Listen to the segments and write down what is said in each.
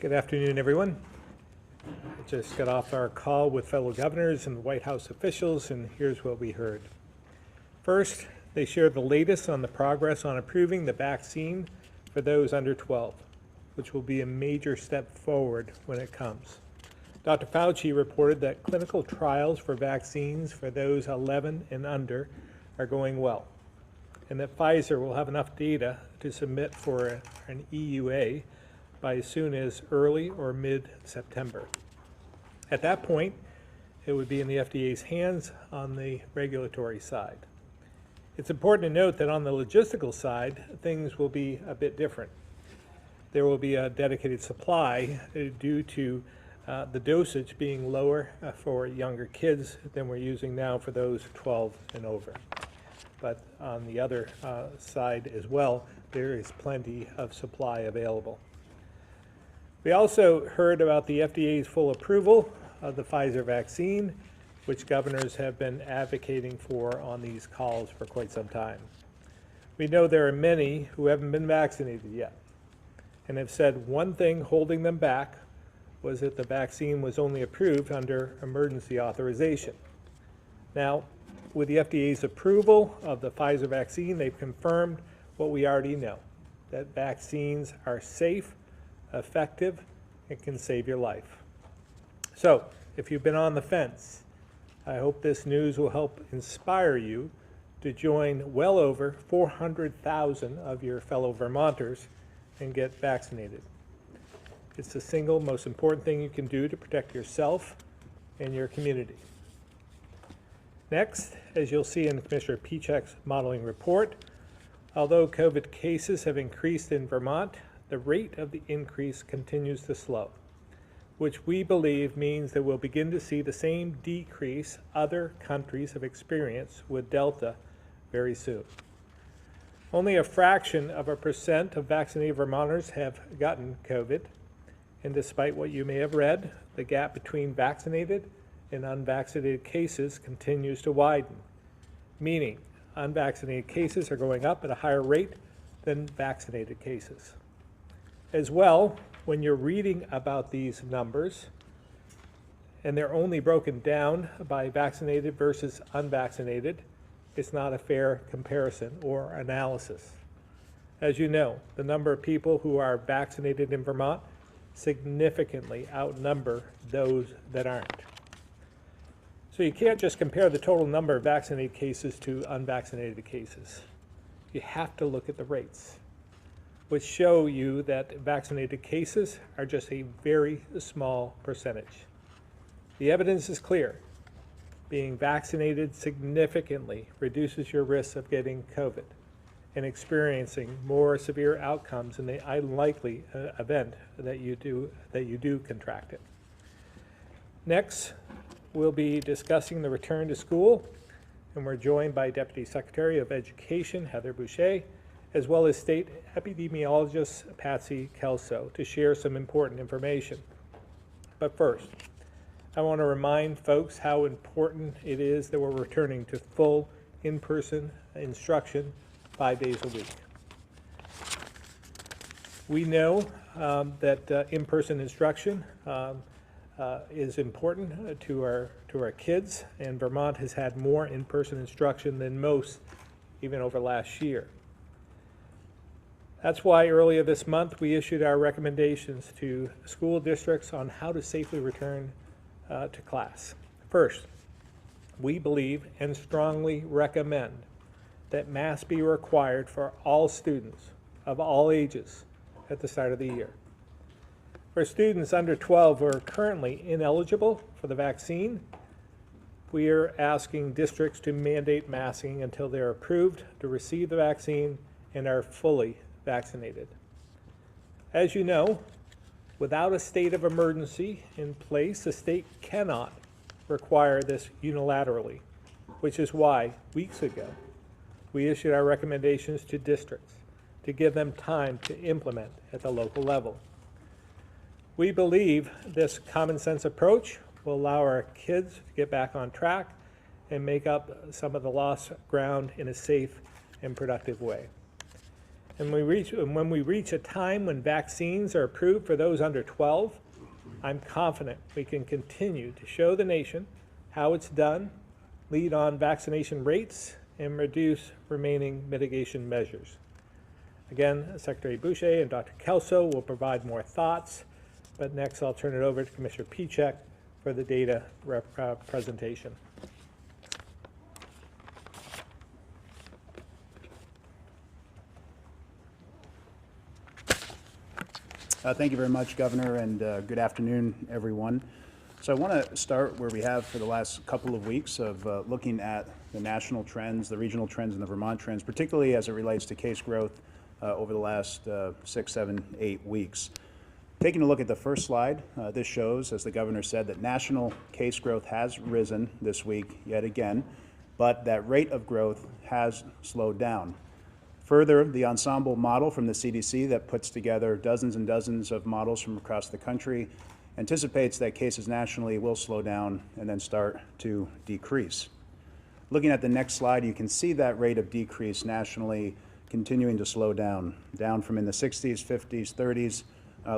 Good afternoon, everyone. I just got off our call with fellow governors and White House officials, and here's what we heard. First, they shared the latest on the progress on approving the vaccine for those under 12, which will be a major step forward when it comes. Dr. Fauci reported that clinical trials for vaccines for those 11 and under are going well, and that Pfizer will have enough data to submit for an EUA by as soon as early or mid-September. At that point, it would be in the FDA's hands on the regulatory side. It's important to note that on the logistical side, things will be a bit different. There will be a dedicated supply due to the dosage being lower for younger kids than we're using now for those 12 and over. But on the other side as well, there is plenty of supply available. We also heard about the FDA's full approval of the Pfizer vaccine, which governors have been advocating for on these calls for quite some time. We know there are many who haven't been vaccinated yet and have said one thing holding them back was that the vaccine was only approved under emergency authorization. Now, with the FDA's approval of the Pfizer vaccine, they've confirmed what we already know, that vaccines are safe, effective, and can save your life. So, if you've been on the fence, I hope this news will help inspire you to join well over 400,000 of your fellow Vermonters and get vaccinated. It's the single most important thing you can do to protect yourself and your community. Next, as you'll see in Commissioner Pieciak's modeling report, although COVID cases have increased in Vermont, the rate of the increase continues to slow, which we believe means that we'll begin to see the same decrease other countries have experienced with Delta very soon. Only a fraction of a percent of vaccinated Vermonters have gotten COVID, and despite what you may have read, the gap between vaccinated and unvaccinated cases continues to widen, meaning unvaccinated cases are going up at a higher rate than vaccinated cases. As well, when you're reading about these numbers, and they're only broken down by vaccinated versus unvaccinated, it's not a fair comparison or analysis. As you know, the number of people who are vaccinated in Vermont significantly outnumber those that aren't. So you can't just compare the total number of vaccinated cases to unvaccinated cases. You have to look at the rates, which show you that vaccinated cases are just a very small percentage. The evidence is clear. Being vaccinated significantly reduces your risk of getting COVID and experiencing more severe outcomes in the unlikely event that you do contract it. Next, we'll be discussing the return to school, and we're joined by Deputy Secretary of Education, Heather Boushey, as well as State Epidemiologist Patsy Kelso to share some important information. But first, I want to remind folks how important it is that we're returning to full in-person instruction 5 days a week. We know that in-person instruction is important to our kids, and Vermont has had more in-person instruction than most, even over last year. That's why earlier this month we issued our recommendations to school districts on how to safely return to class. First, we believe and strongly recommend that masks be required for all students of all ages at the start of the year. For students under 12 who are currently ineligible for the vaccine, we are asking districts to mandate masking until they're approved to receive the vaccine and are fully vaccinated. As you know, without a state of emergency in place, the state cannot require this unilaterally, which is why, weeks ago, we issued our recommendations to districts to give them time to implement at the local level. We believe this common sense approach will allow our kids to get back on track and make up some of the lost ground in a safe and productive way. And when we reach a time when vaccines are approved for those under 12, I'm confident we can continue to show the nation how it's done, lead on vaccination rates, and reduce remaining mitigation measures. Again, Secretary Boucher and Dr. Kelso will provide more thoughts, but next I'll turn it over to Commissioner Pieciak for the data presentation. Thank you very much, Governor, and good afternoon, everyone. So I want to start where we have for the last couple of weeks of looking at the national trends, the regional trends, and the Vermont trends, particularly as it relates to case growth over the last 6, 7, 8 weeks. Taking a look at the first slide, this shows, as the Governor said, that national case growth has risen this week yet again, but that rate of growth has slowed down. Further, the ensemble model from the CDC that puts together dozens and dozens of models from across the country anticipates that cases nationally will slow down and then start to decrease. Looking at the next slide, you can see that rate of decrease nationally continuing to slow down from in the 60s, 50s, 30s.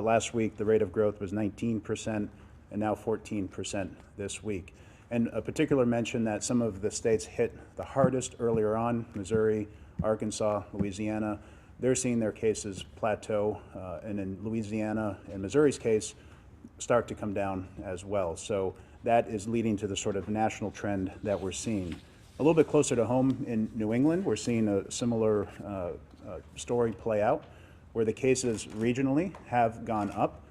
Last week, the rate of growth was 19% and now 14% this week. And a particular mention that some of the states hit the hardest earlier on, Missouri, Arkansas, Louisiana, they're seeing their cases plateau, and in Louisiana and Missouri's case, start to come down as well. So that is leading to the sort of national trend that we're seeing. A little bit closer to home in New England, we're seeing a similar story play out, where the cases regionally have gone up,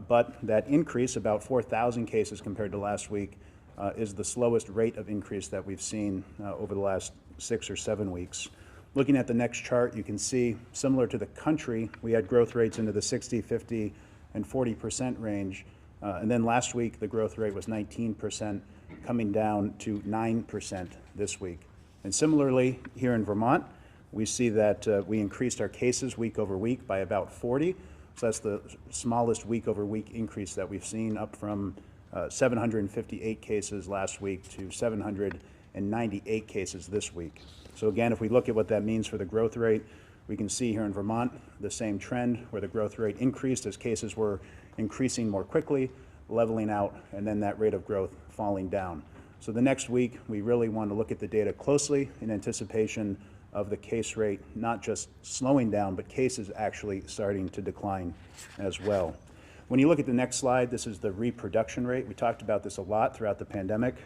but that increase, about 4,000 cases compared to last week, is the slowest rate of increase that we've seen over the last 6 or 7 weeks. Looking at the next chart, you can see, similar to the country, we had growth rates into the 60, 50, and 40% range. And then last week, the growth rate was 19%, coming down to 9% this week. And similarly, here in Vermont, we see that we increased our cases week over week by about 40. So that's the smallest week over week increase that we've seen, up from 758 cases last week to 798 cases this week. So again, if we look at what that means for the growth rate, we can see here in Vermont the same trend where the growth rate increased as cases were increasing more quickly, leveling out, and then that rate of growth falling down. So the next week, we really want to look at the data closely in anticipation of the case rate not just slowing down, but cases actually starting to decline as well. When you look at the next slide, this is the reproduction rate. We talked about this a lot throughout the pandemic,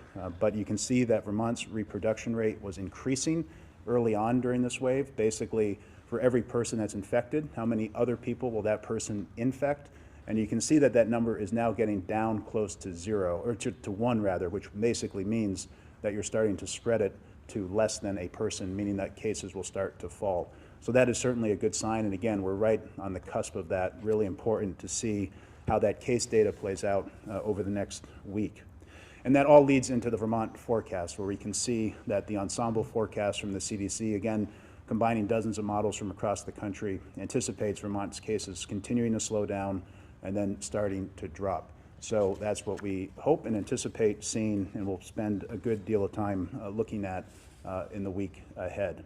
but you can see that Vermont's reproduction rate was increasing early on during this wave. Basically, for every person that's infected, how many other people will that person infect? And you can see that that number is now getting down close to 0, or to 1 rather, which basically means that you're starting to spread it to less than a person, meaning that cases will start to fall. So that is certainly a good sign, and again, we're right on the cusp of that. Really important to see how that case data plays out over the next week. And that all leads into the Vermont forecast, where we can see that the ensemble forecast from the CDC, again, combining dozens of models from across the country, anticipates Vermont's cases continuing to slow down and then starting to drop. So that's what we hope and anticipate seeing, and we'll spend a good deal of time looking at in the week ahead.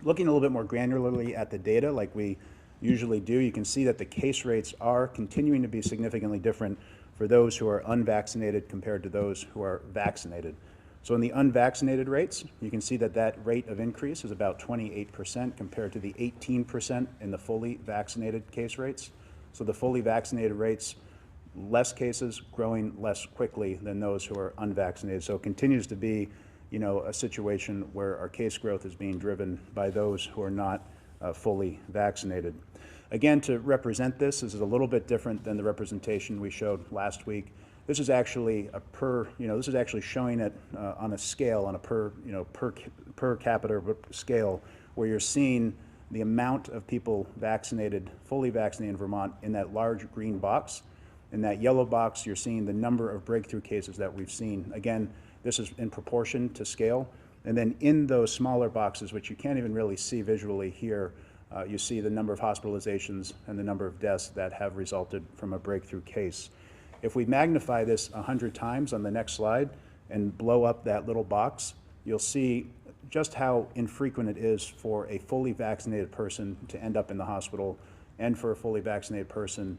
Looking a little bit more granularly at the data, like we usually do, you can see that the case rates are continuing to be significantly different for those who are unvaccinated compared to those who are vaccinated. So in the unvaccinated rates, you can see that that rate of increase is about 28% compared to the 18% in the fully vaccinated case rates. So the fully vaccinated rates, less cases, growing less quickly than those who are unvaccinated. So it continues to be, a situation where our case growth is being driven by those who are not fully vaccinated. Again, to represent this is a little bit different than the representation we showed last week. This is actually a this is actually showing it on a scale, on a per capita scale, where you're seeing the amount of people vaccinated, fully vaccinated in Vermont, in that large green box. In that yellow box, you're seeing the number of breakthrough cases that we've seen. Again, this is in proportion to scale. And then in those smaller boxes, which you can't even really see visually here, you see the number of hospitalizations and the number of deaths that have resulted from a breakthrough case. If we magnify this 100 times on the next slide and blow up that little box, you'll see just how infrequent it is for a fully vaccinated person to end up in the hospital and for a fully vaccinated person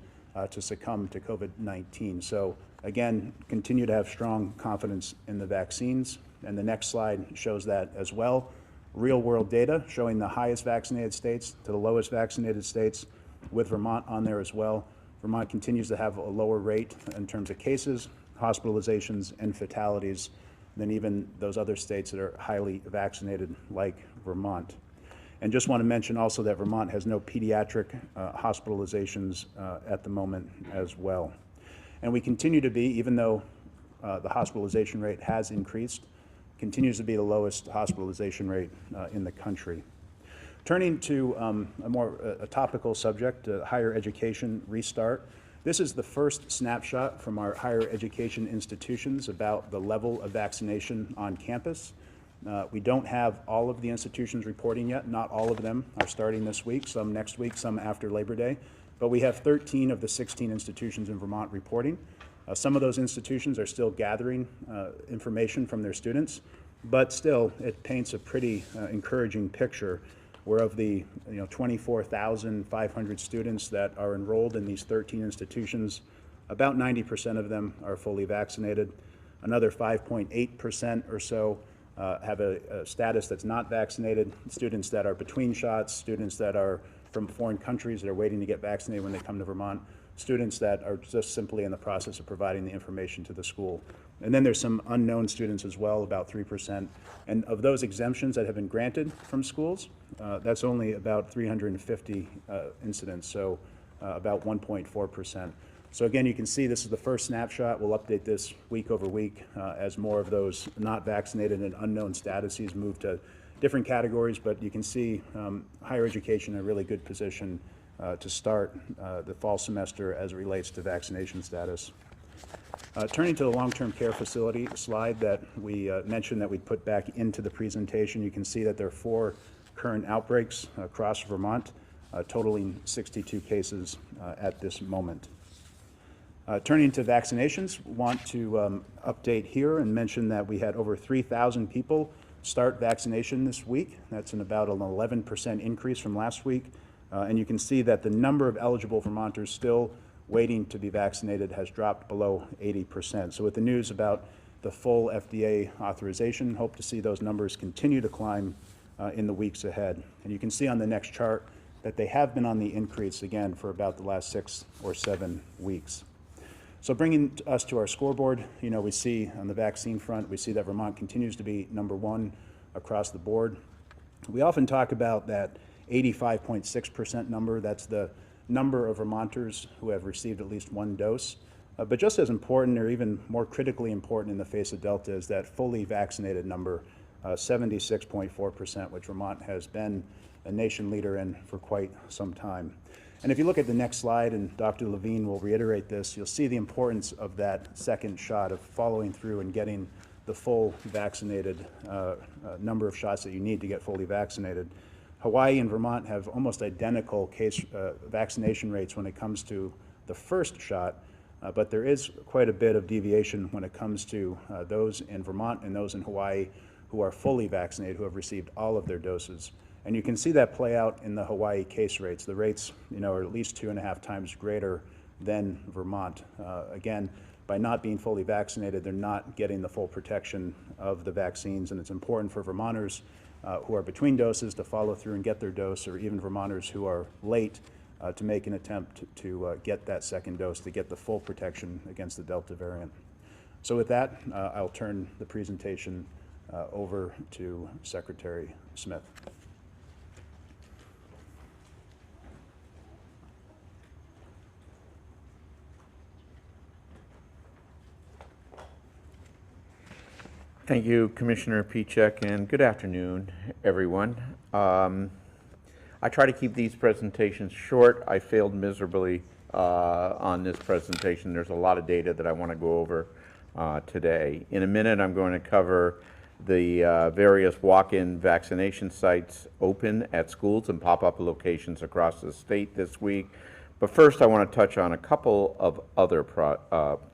to succumb to COVID-19. So again, continue to have strong confidence in the vaccines. And the next slide shows that as well. Real world data showing the highest vaccinated states to the lowest vaccinated states, with Vermont on there as well. Vermont continues to have a lower rate in terms of cases, hospitalizations, and fatalities than even those other states that are highly vaccinated like Vermont. And just want to mention also that Vermont has no pediatric hospitalizations at the moment as well. And we continue to be, even though the hospitalization rate has increased, continues to be the lowest hospitalization rate in the country. Turning to a more topical subject, higher education restart. This is the first snapshot from our higher education institutions about the level of vaccination on campus. We don't have all of the institutions reporting yet. Not all of them are starting this week, some next week, some after Labor Day. But we have 13 of the 16 institutions in Vermont reporting. Some of those institutions are still gathering information from their students, but still it paints a pretty encouraging picture where of the 24,500 students that are enrolled in these 13 institutions, about 90% of them are fully vaccinated. Another 5.8% or so have a status that's not vaccinated, students that are between shots, students that are from foreign countries that are waiting to get vaccinated when they come to Vermont, students that are just simply in the process of providing the information to the school. And then there's some unknown students as well, about 3%. And of those exemptions that have been granted from schools, that's only about 350 incidents, so about 1.4%. So again, you can see this is the first snapshot. We'll update this week over week as more of those not vaccinated and unknown statuses move to different categories, but you can see higher education in a really good position to start the fall semester as it relates to vaccination status. Turning to the long-term care facility slide that we mentioned that we'd put back into the presentation, you can see that there are 4 current outbreaks across Vermont, totaling 62 cases at this moment. Turning to vaccinations, want to update here and mention that we had over 3,000 people start vaccination this week. That's about an 11% increase from last week. And you can see that the number of eligible Vermonters still waiting to be vaccinated has dropped below 80%. So with the news about the full FDA authorization, hope to see those numbers continue to climb in the weeks ahead. And you can see on the next chart that they have been on the increase again for about the last 6 or 7 weeks. So bringing us to our scoreboard, we see on the vaccine front, we see that Vermont continues to be #1 across the board. We often talk about that 85.6% number. That's the number of Vermonters who have received at least 1 dose. But just as important, or even more critically important in the face of Delta, is that fully vaccinated number, 76.4%, which Vermont has been a nation leader in for quite some time. And if you look at the next slide, and Dr. Levine will reiterate this, you'll see the importance of that second shot, of following through and getting the full vaccinated number of shots that you need to get fully vaccinated. Hawaii and Vermont have almost identical vaccination rates when it comes to the first shot, but there is quite a bit of deviation when it comes to those in Vermont and those in Hawaii who are fully vaccinated, who have received all of their doses. And you can see that play out in the Hawaii case rates. The rates, are at least 2.5 times greater than Vermont. Again, by not being fully vaccinated, they're not getting the full protection of the vaccines, and it's important for Vermonters who are between doses to follow through and get their dose, or even Vermonters who are late to make an attempt to get that second dose to get the full protection against the Delta variant. So with that, I'll turn the presentation over to Secretary Smith. Thank you, Commissioner Pieciak, and good afternoon, everyone. I try to keep these presentations short. I failed miserably on this presentation. There's a lot of data that I want to go over today. In a minute, I'm going to cover the various walk-in vaccination sites open at schools and pop-up locations across the state this week. But first, I want to touch on a couple of other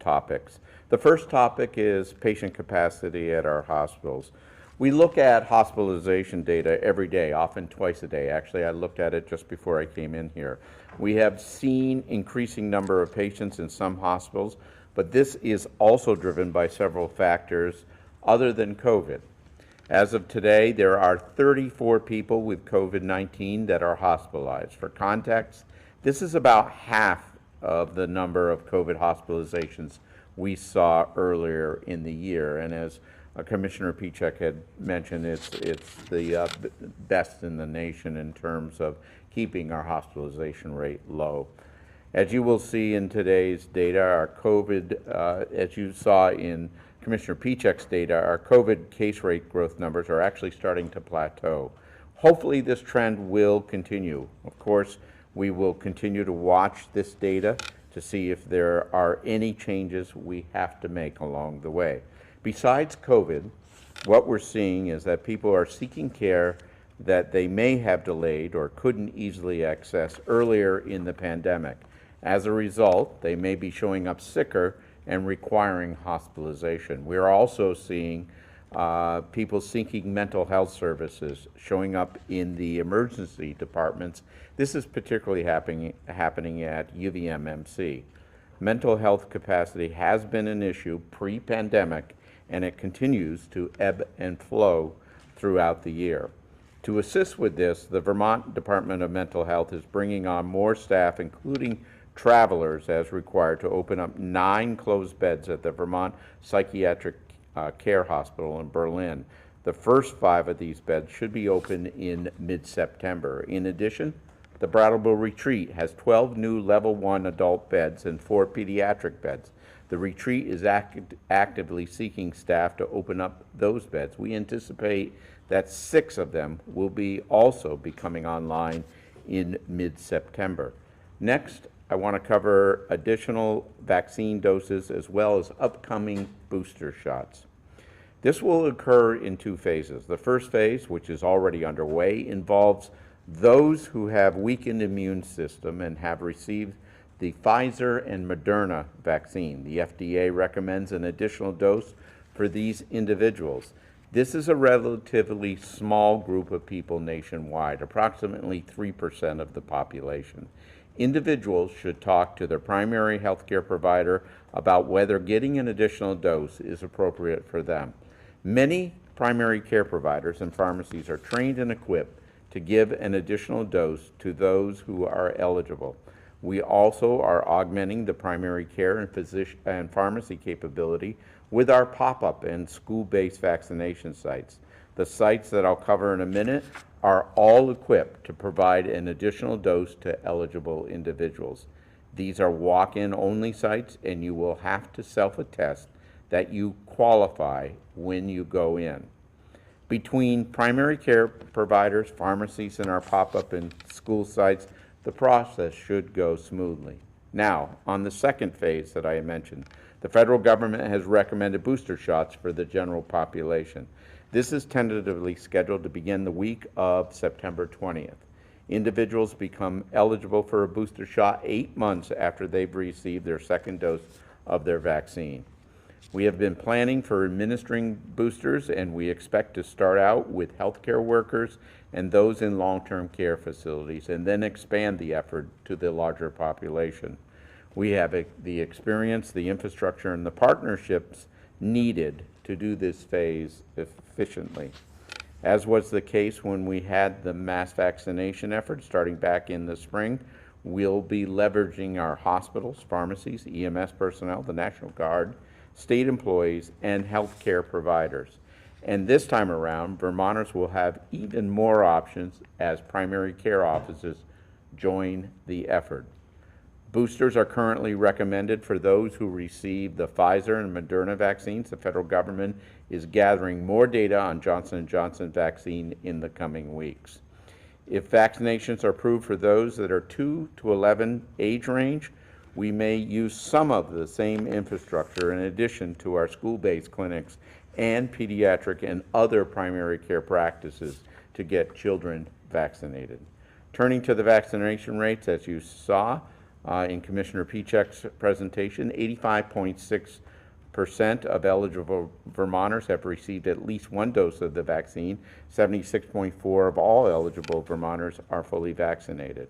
topics. The first topic is patient capacity at our hospitals. We look at hospitalization data every day, often twice a day. Actually, I looked at it just before I came in here. We have seen increasing number of patients in some hospitals, but this is also driven by several factors other than COVID. As of today, there are 34 people with COVID-19 that are hospitalized. For context, this is about half of the number of COVID hospitalizations we saw earlier in the year. And as Commissioner Pieciak had mentioned, it's the best in the nation in terms of keeping our hospitalization rate low. As you will see in today's data, our COVID, as you saw in Commissioner Pieciak's data, our COVID case rate growth numbers are actually starting to plateau. Hopefully this trend will continue. Of course, we will continue to watch this data to see if there are any changes we have to make along the way. Besides COVID, what we're seeing is that people are seeking care that they may have delayed or couldn't easily access earlier in the pandemic. As a result, they may be showing up sicker and requiring hospitalization. We're also seeing people seeking mental health services showing up in the emergency departments. This is particularly happening at UVM-MC. Mental health capacity has been an issue pre-pandemic, and it continues to ebb and flow throughout the year. To assist with this, the Vermont Department of Mental Health is bringing on more staff, including travelers, as required, to open up 9 closed beds at the Vermont Psychiatric Care Hospital in Berlin. The first 5 of these beds should be open in mid-September. In addition, the Brattleboro Retreat has 12 new level 1 adult beds and 4 pediatric beds. The retreat is actively seeking staff to open up those beds. We anticipate that 6 of them will also be coming online in mid-September. Next, I want to cover additional vaccine doses as well as upcoming booster shots. This will occur in 2 phases. The first phase, which is already underway, involves those who have weakened immune system and have received the Pfizer and Moderna vaccine. The FDA recommends an additional dose for these individuals. This is a relatively small group of people nationwide, approximately 3% of the population. Individuals should talk to their primary healthcare provider about whether getting an additional dose is appropriate for them. Many primary care providers and pharmacies are trained and equipped to give an additional dose to those who are eligible. We also are augmenting the primary care and physician and pharmacy capability with our pop-up and school-based vaccination sites. The sites that I'll cover in a minute are all equipped to provide an additional dose to eligible individuals. These are walk-in only sites, and you will have to self-attest that you qualify when you go in. Between primary care providers, pharmacies, and our pop-up and school sites, the process should go smoothly. Now, on the second phase that I mentioned, the federal government has recommended booster shots for the general population. This is tentatively scheduled to begin the week of September 20th. Individuals become eligible for a booster shot 8 months after they've received their second dose of their vaccine. We have been planning for administering boosters, and we expect to start out with healthcare workers and those in long-term care facilities, and then expand the effort to the larger population. We have the experience, the infrastructure, and the partnerships needed to do this phase efficiently. As was the case when we had the mass vaccination effort starting back in the spring, we'll be leveraging our hospitals, pharmacies, EMS personnel, the National Guard, state employees, and healthcare providers. And this time around, Vermonters will have even more options as primary care offices join the effort. Boosters are currently recommended for those who receive the Pfizer and Moderna vaccines. The federal government is gathering more data on Johnson & Johnson vaccine in the coming weeks. If vaccinations are approved for those that are 2 to 11 age range, we may use some of the same infrastructure in addition to our school-based clinics and pediatric and other primary care practices to get children vaccinated. Turning to the vaccination rates, as you saw in Commissioner Pieciak's presentation, 85.6% of eligible Vermonters have received at least one dose of the vaccine. 76.4% of all eligible Vermonters are fully vaccinated.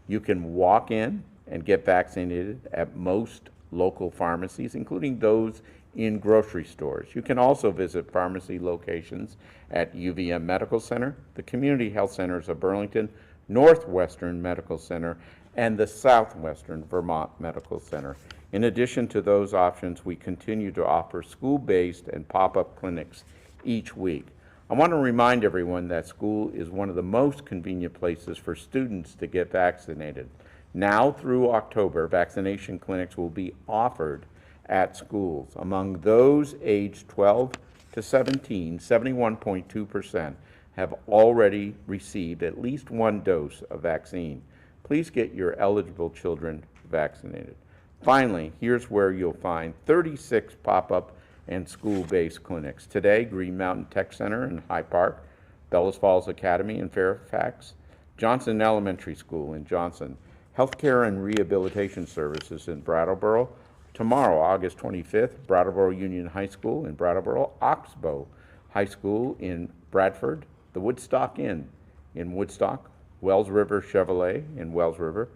You can walk in and get vaccinated at most local pharmacies, including those in grocery stores. You can also visit pharmacy locations at UVM Medical Center, the Community Health Centers of Burlington, Northwestern Medical Center, and the Southwestern Vermont Medical Center. In addition to those options, we continue to offer school-based and pop-up clinics each week. I want to remind everyone that school is one of the most convenient places for students to get vaccinated. Now through October, vaccination clinics will be offered at schools. Among those aged 12 to 17, 71.2% have already received at least one dose of vaccine. Please get your eligible children vaccinated. Finally, here's where you'll find 36 pop-up and school-based clinics. Today, Green Mountain Tech Center in High Park, Bellows Falls Academy in Fairfax, Johnson Elementary School in Johnson, Healthcare and Rehabilitation Services in Brattleboro. Tomorrow, August 25th, Brattleboro Union High School in Brattleboro, Oxbow High School in Bradford, the Woodstock Inn in Woodstock, Wells River Chevrolet in Wells River,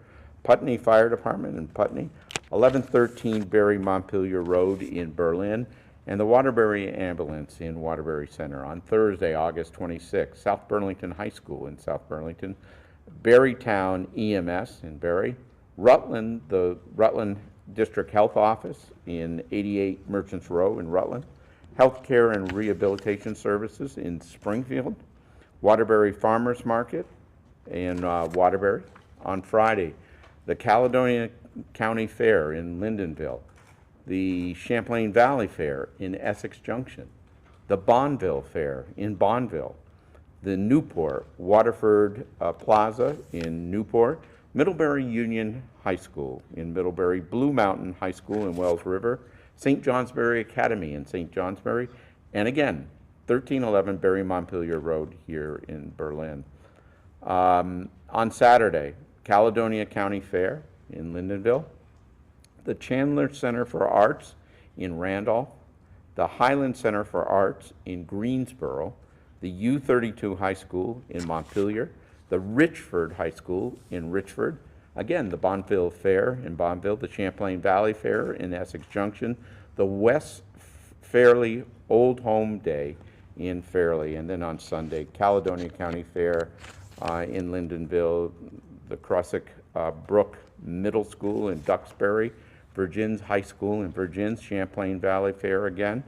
Putney Fire Department in Putney, 1113 Barry Montpelier Road in Berlin, and the Waterbury Ambulance in Waterbury Center. On Thursday, August 26th, South Burlington High School in South Burlington, Barrytown EMS in Barry, Rutland, the Rutland District Health Office in 88 Merchants Row in Rutland, Healthcare and Rehabilitation Services in Springfield, Waterbury Farmers Market in Waterbury. On Friday, the Caledonia County Fair in Lyndonville, the Champlain Valley Fair in Essex Junction, the Bonneville Fair in Bonneville, the Newport Waterford Plaza in Newport, Middlebury Union High School in Middlebury, Blue Mountain High School in Wells River, St. Johnsbury Academy in St. Johnsbury, and again, 1311 Barry Montpelier Road here in Berlin. On Saturday, Caledonia County Fair in Lyndonville, the Chandler Center for Arts in Randolph, the Highland Center for Arts in Greensboro, the U32 High School in Montpelier, the Richford High School in Richford, again, the Bonneville Fair in Bonneville, the Champlain Valley Fair in Essex Junction, the West Fairleigh Old Home Day in Fairleigh, and then on Sunday, Caledonia County Fair in Lyndonville, the Crossick Brook Middle School in Duxbury, Virgin's High School in Virgin's, Champlain Valley Fair again.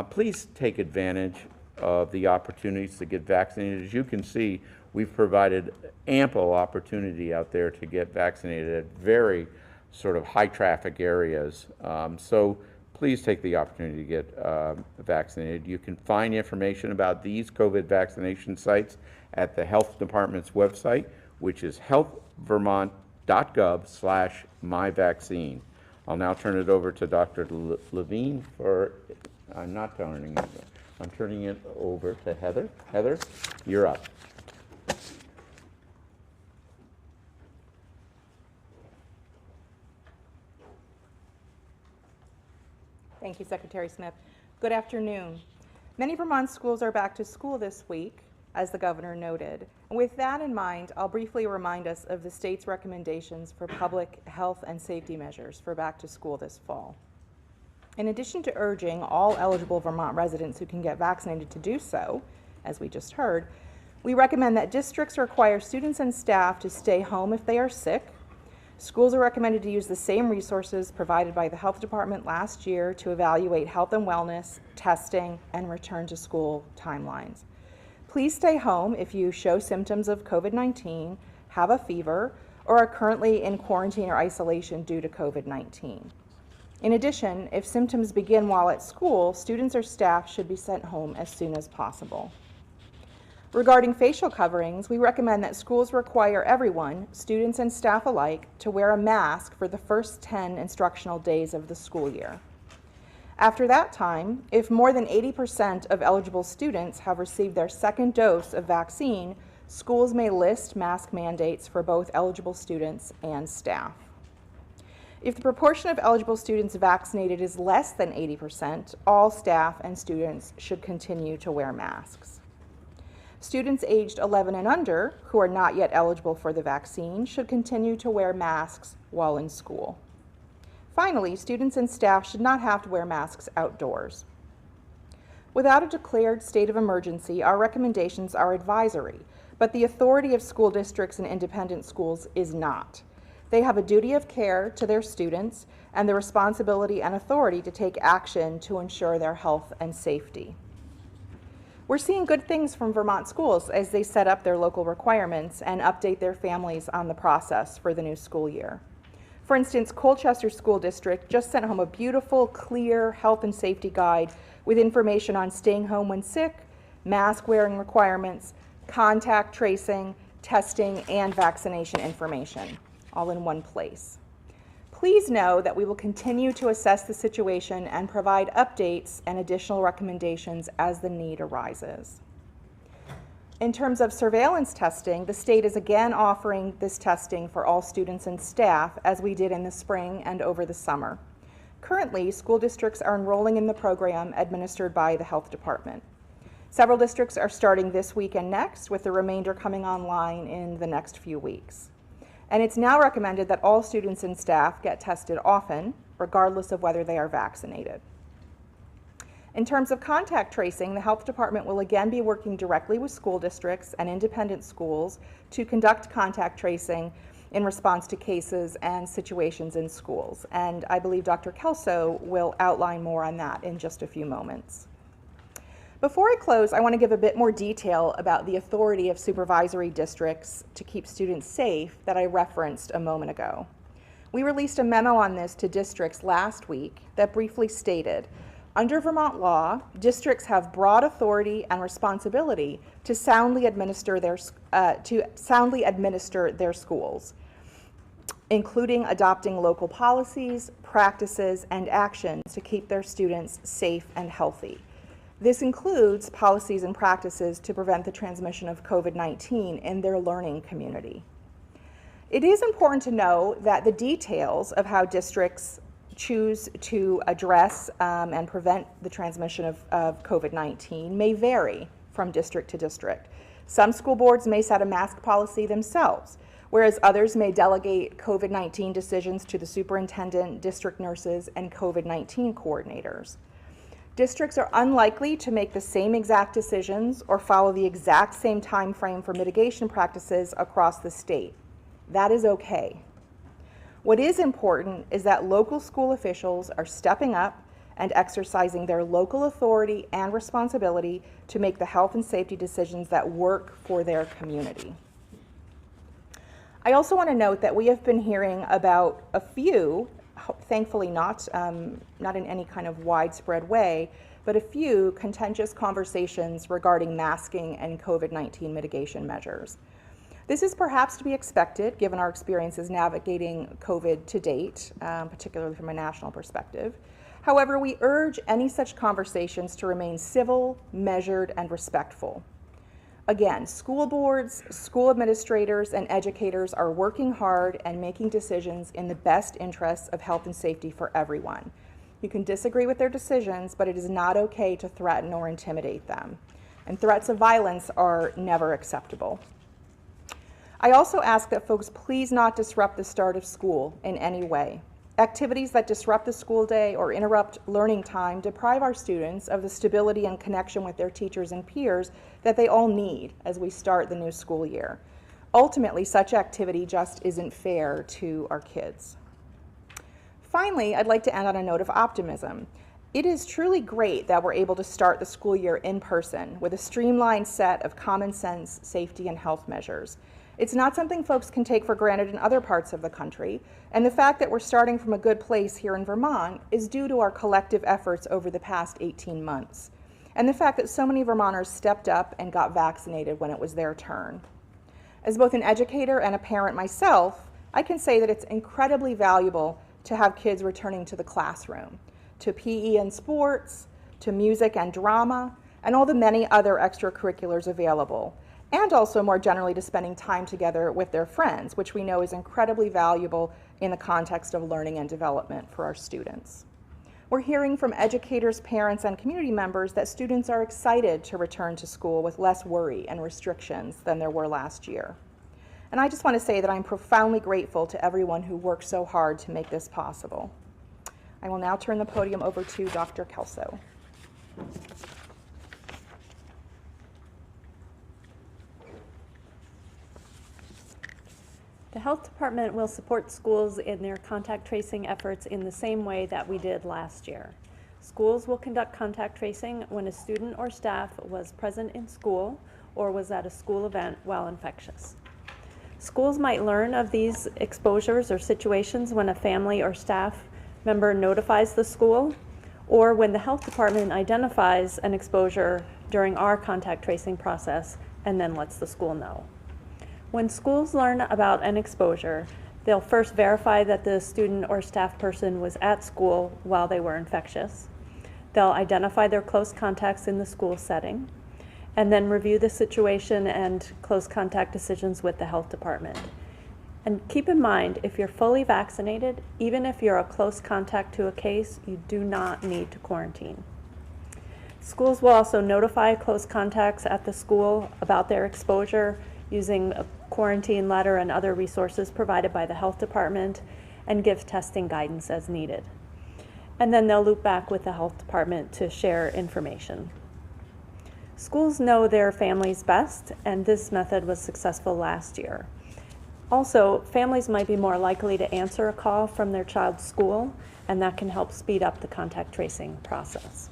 Please take advantage of the opportunities to get vaccinated. As you can see, we've provided ample opportunity out there to get vaccinated at very sort of high traffic areas. So please take the opportunity to get vaccinated. You can find information about these COVID vaccination sites at the Health Department's website, which is healthvermont.gov/myvaccine. I'll now turn it over to Dr. Levine for, I'm turning it over to Heather. Heather, you're up. Thank you, Secretary Smith. Good afternoon. Many Vermont schools are back to school this week, as the governor noted. And with that in mind, I'll briefly remind us of the state's recommendations for public health and safety measures for back to school this fall. In addition to urging all eligible Vermont residents who can get vaccinated to do so, as we just heard, we recommend that districts require students and staff to stay home if they are sick. Schools are recommended to use the same resources provided by the health department last year to evaluate health and wellness, testing, and return to school timelines. Please stay home if you show symptoms of COVID-19, have a fever, or are currently in quarantine or isolation due to COVID-19. In addition, if symptoms begin while at school, students or staff should be sent home as soon as possible. Regarding facial coverings, we recommend that schools require everyone, students and staff alike, to wear a mask for the first 10 instructional days of the school year. After that time, if more than 80% of eligible students have received their second dose of vaccine, schools may list mask mandates for both eligible students and staff. If the proportion of eligible students vaccinated is less than 80%, all staff and students should continue to wear masks. Students aged 11 and under who are not yet eligible for the vaccine should continue to wear masks while in school. Finally, students and staff should not have to wear masks outdoors. Without a declared state of emergency, our recommendations are advisory, but the authority of school districts and independent schools is not. They have a duty of care to their students and the responsibility and authority to take action to ensure their health and safety. We're seeing good things from Vermont schools as they set up their local requirements and update their families on the process for the new school year. For instance, Colchester School District just sent home a beautiful, clear health and safety guide with information on staying home when sick, mask wearing requirements, contact tracing, testing, and vaccination information, all in one place. Please know that we will continue to assess the situation and provide updates and additional recommendations as the need arises. In terms of surveillance testing, the state is again offering this testing for all students and staff as we did in the spring and over the summer. Currently, school districts are enrolling in the program administered by the health department. Several districts are starting this week and next, with the remainder coming online in the next few weeks. And it's now recommended that all students and staff get tested often, regardless of whether they are vaccinated. In terms of contact tracing, the health department will again be working directly with school districts and independent schools to conduct contact tracing in response to cases and situations in schools. And I believe Dr. Kelso will outline more on that in just a few moments. Before I close, I want to give a bit more detail about the authority of supervisory districts to keep students safe that I referenced a moment ago. We released a memo on this to districts last week that briefly stated, under Vermont law, districts have broad authority and responsibility to soundly administer their schools, including adopting local policies, practices, and actions to keep their students safe and healthy. This includes policies and practices to prevent the transmission of COVID-19 in their learning community. It is important to know that the details of how districts choose to address and prevent the transmission of COVID-19 may vary from district to district. Some school boards may set a mask policy themselves, whereas others may delegate COVID-19 decisions to the superintendent, district nurses, and COVID-19 coordinators. Districts are unlikely to make the same exact decisions or follow the exact same time frame for mitigation practices across the state. That is okay. What is important is that local school officials are stepping up and exercising their local authority and responsibility to make the health and safety decisions that work for their community. I also want to note that we have been hearing about a few, thankfully not in any kind of widespread way, but a few contentious conversations regarding masking and COVID-19 mitigation measures. This is perhaps to be expected given our experiences navigating COVID to date, particularly from a national perspective. However, we urge any such conversations to remain civil, measured, and respectful. Again, school boards, school administrators, and educators are working hard and making decisions in the best interests of health and safety for everyone. You can disagree with their decisions, but it is not okay to threaten or intimidate them. And threats of violence are never acceptable. I also ask that folks please not disrupt the start of school in any way. Activities that disrupt the school day or interrupt learning time deprive our students of the stability and connection with their teachers and peers that they all need as we start the new school year. Ultimately, such activity just isn't fair to our kids. Finally, I'd like to end on a note of optimism. It is truly great that we're able to start the school year in person with a streamlined set of common sense safety and health measures. It's not something folks can take for granted in other parts of the country, and the fact that we're starting from a good place here in Vermont is due to our collective efforts over the past 18 months, and the fact that so many Vermonters stepped up and got vaccinated when it was their turn. As both an educator and a parent myself, I can say that it's incredibly valuable to have kids returning to the classroom, to PE and sports, to music and drama, and all the many other extracurriculars available. and also more generally to spending time together with their friends, which we know is incredibly valuable in the context of learning and development for our students. We're hearing from educators, parents, and community members that students are excited to return to school with less worry and restrictions than there were last year. And I just want to say that I'm profoundly grateful to everyone who worked so hard to make this possible. I will now turn the podium over to Dr. Kelso. The health department will support schools in their contact tracing efforts in the same way that we did last year. Schools will conduct contact tracing when a student or staff was present in school or was at a school event while infectious. Schools might learn of these exposures or situations when a family or staff member notifies the school, or when the health department identifies an exposure during our contact tracing process and then lets the school know. When schools learn about an exposure, they'll first verify that the student or staff person was at school while they were infectious. They'll identify their close contacts in the school setting, and then review the situation and close contact decisions with the health department. And keep in mind, if you're fully vaccinated, even if you're a close contact to a case, you do not need to quarantine. Schools will also notify close contacts at the school about their exposure using a quarantine letter and other resources provided by the health department, and give testing guidance as needed. And then they'll loop back with the health department to share information. Schools know their families best, and this method was successful last year. Also, families might be more likely to answer a call from their child's school, and that can help speed up the contact tracing process.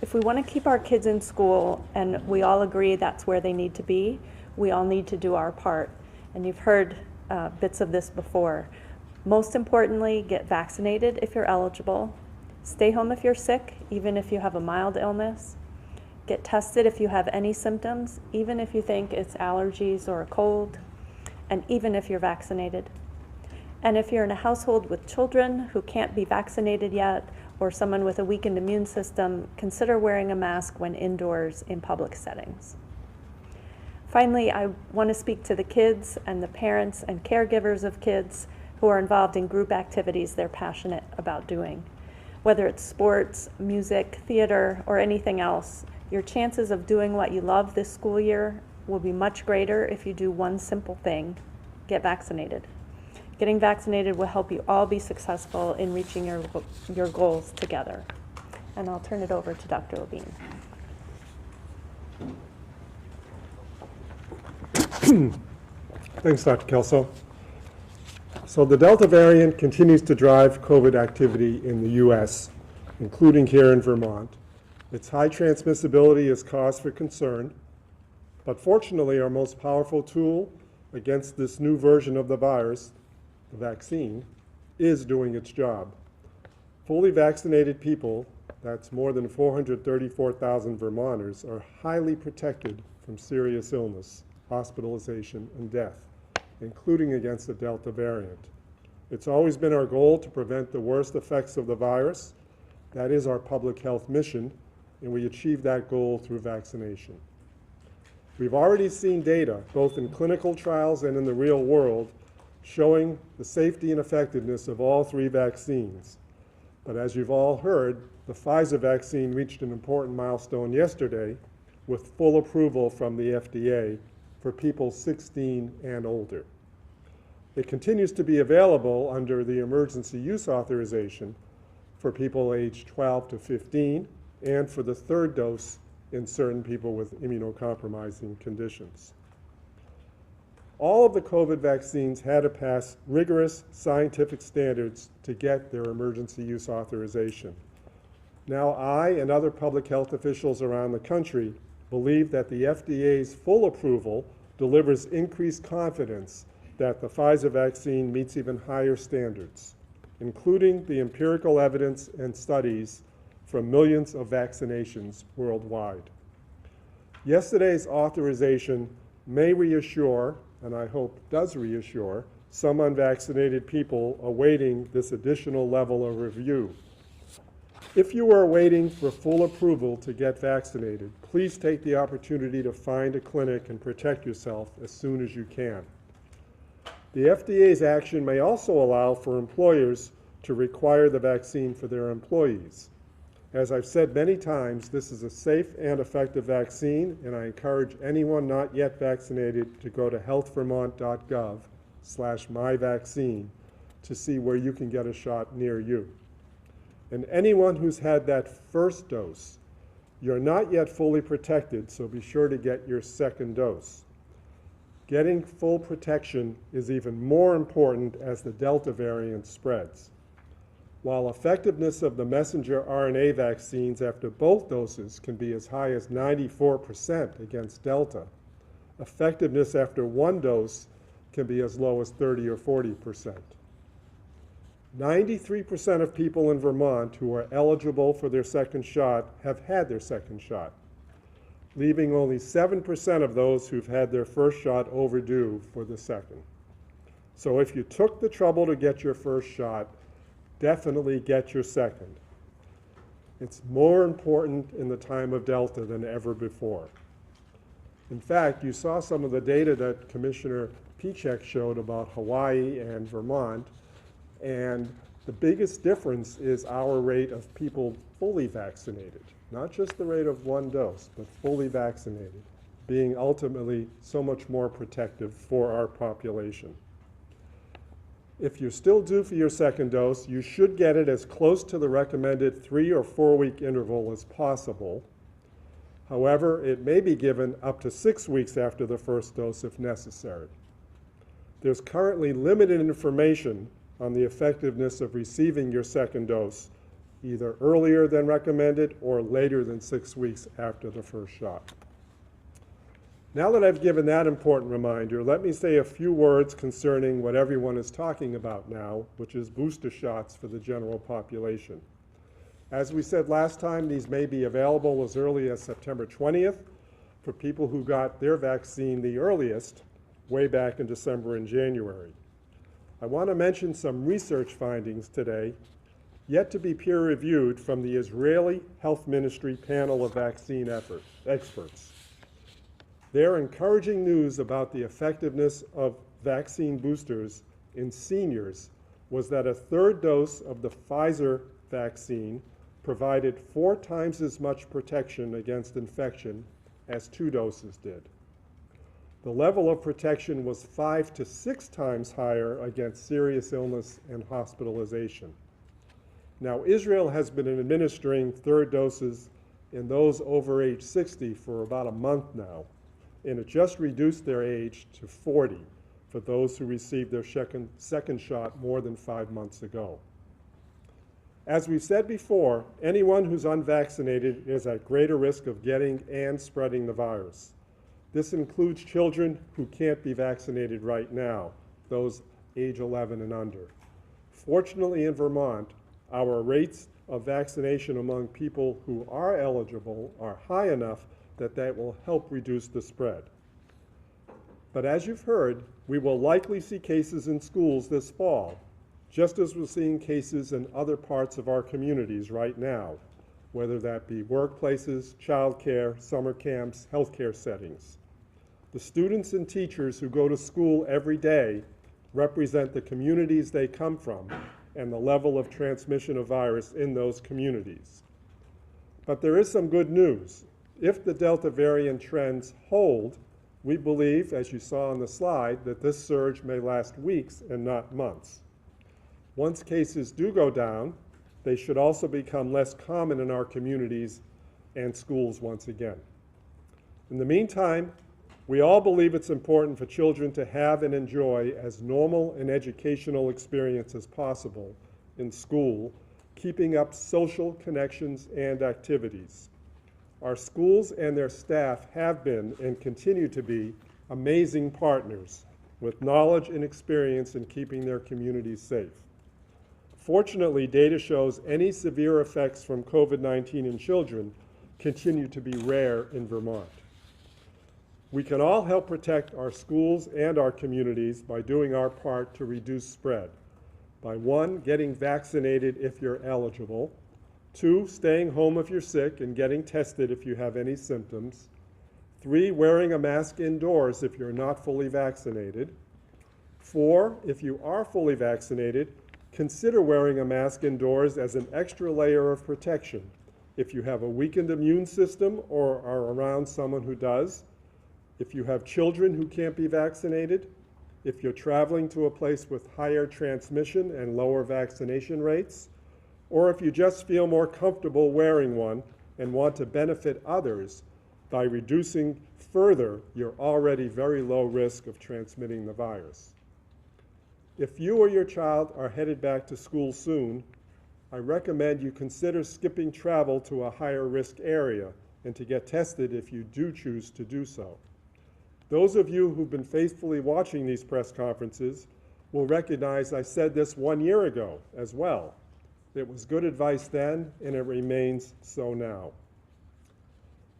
If we want to keep our kids in school, and we all agree that's where they need to be, we all need to do our part. And you've heard bits of this before. Most importantly, get vaccinated if you're eligible. Stay home if you're sick, even if you have a mild illness. Get tested if you have any symptoms, even if you think it's allergies or a cold, and even if you're vaccinated. And if you're in a household with children who can't be vaccinated yet, or someone with a weakened immune system, consider wearing a mask when indoors in public settings. Finally, I want to speak to the kids and the parents and caregivers of kids who are involved in group activities they're passionate about doing. Whether it's sports, music, theater, or anything else, your chances of doing what you love this school year will be much greater if you do one simple thing: get vaccinated. Getting vaccinated will help you all be successful in reaching your goals together. And I'll turn it over to Dr. Levine. Thanks, Dr. Kelso. So the Delta variant continues to drive COVID activity in the U.S., including here in Vermont. Its high transmissibility is cause for concern, but fortunately our most powerful tool against this new version of the virus, the vaccine, is doing its job. Fully vaccinated people, that's more than 434,000 Vermonters, are highly protected from serious illness, hospitalization, and death, including against the Delta variant. It's always been our goal to prevent the worst effects of the virus. That is our public health mission, and we achieve that goal through vaccination. We've already seen data, both in clinical trials and in the real world, showing the safety and effectiveness of all three vaccines. But as you've all heard, the Pfizer vaccine reached an important milestone yesterday with full approval from the FDA for people 16 and older. It continues to be available under the emergency use authorization for people aged 12 to 15 and for the third dose in certain people with immunocompromising conditions. All of the COVID vaccines had to pass rigorous scientific standards to get their emergency use authorization. Now I and other public health officials around the country believe that the FDA's full approval delivers increased confidence that the Pfizer vaccine meets even higher standards, including the empirical evidence and studies from millions of vaccinations worldwide. Yesterday's authorization may reassure, and I hope does reassure, some unvaccinated people awaiting this additional level of review. If you are waiting for full approval to get vaccinated, please take the opportunity to find a clinic and protect yourself as soon as you can. The FDA's action may also allow for employers to require the vaccine for their employees. As I've said many times, this is a safe and effective vaccine, and I encourage anyone not yet vaccinated to go to healthvermont.gov/myvaccine to see where you can get a shot near you. And anyone who's had that first dose, you're not yet fully protected, so be sure to get your second dose. Getting full protection is even more important as the Delta variant spreads. While effectiveness of the messenger RNA vaccines after both doses can be as high as 94% against Delta, effectiveness after one dose can be as low as 30 or 40%. 93% of people in Vermont who are eligible for their second shot have had their second shot, leaving only 7% of those who've had their first shot overdue for the second. So if you took the trouble to get your first shot, definitely get your second. It's more important in the time of Delta than ever before. In fact, you saw some of the data that Commissioner Pieciak showed about Hawaii and Vermont, and the biggest difference is our rate of people fully vaccinated, not just the rate of one dose, but fully vaccinated, being ultimately so much more protective for our population. If you're still due for your second dose, you should get it as close to the recommended 3 or 4 week interval as possible. However, it may be given up to 6 weeks after the first dose if necessary. There's currently limited information on the effectiveness of receiving your second dose, either earlier than recommended or later than 6 weeks after the first shot. Now that I've given that important reminder, let me say a few words concerning what everyone is talking about now, which is booster shots for the general population. As we said last time, these may be available as early as September 20th for people who got their vaccine the earliest, way back in December and January. I want to mention some research findings today, yet to be peer-reviewed, from the Israeli Health Ministry panel of vaccine experts. Their encouraging news about the effectiveness of vaccine boosters in seniors was that a third dose of the Pfizer vaccine provided 4 times as much protection against infection as 2 doses did. The level of protection was 5 to 6 times higher against serious illness and hospitalization. Now, Israel has been administering third doses in those over age 60 for about a month now, and it just reduced their age to 40 for those who received their second shot more than 5 months ago. As we've said before, anyone who's unvaccinated is at greater risk of getting and spreading the virus. This includes children who can't be vaccinated right now, those age 11 and under. Fortunately, in Vermont, our rates of vaccination among people who are eligible are high enough that will help reduce the spread. But as you've heard, we will likely see cases in schools this fall, just as we're seeing cases in other parts of our communities right now, whether that be workplaces, childcare, summer camps, healthcare settings. The students and teachers who go to school every day represent the communities they come from and the level of transmission of virus in those communities. But there is some good news. If the Delta variant trends hold, we believe, as you saw on the slide, that this surge may last weeks and not months. Once cases do go down, they should also become less common in our communities and schools once again. In the meantime, we all believe it's important for children to have and enjoy as normal an educational experience as possible in school, keeping up social connections and activities. Our schools and their staff have been and continue to be amazing partners with knowledge and experience in keeping their communities safe. Fortunately, data shows any severe effects from COVID-19 in children continue to be rare in Vermont. We can all help protect our schools and our communities by doing our part to reduce spread. By 1, getting vaccinated if you're eligible, 2, staying home if you're sick and getting tested if you have any symptoms. 3, wearing a mask indoors if you're not fully vaccinated. 4, if you are fully vaccinated, consider wearing a mask indoors as an extra layer of protection if you have a weakened immune system or are around someone who does, if you have children who can't be vaccinated, if you're traveling to a place with higher transmission and lower vaccination rates, or if you just feel more comfortable wearing one and want to benefit others by reducing further your already very low risk of transmitting the virus. If you or your child are headed back to school soon, I recommend you consider skipping travel to a higher risk area and to get tested if you do choose to do so. Those of you who've been faithfully watching these press conferences will recognize I said this 1 year ago as well. It was good advice then, and it remains so now.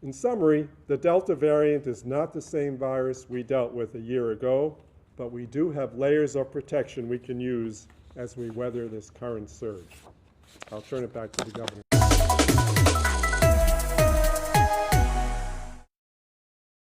In summary, the Delta variant is not the same virus we dealt with a year ago, but we do have layers of protection we can use as we weather this current surge. I'll turn it back to the governor.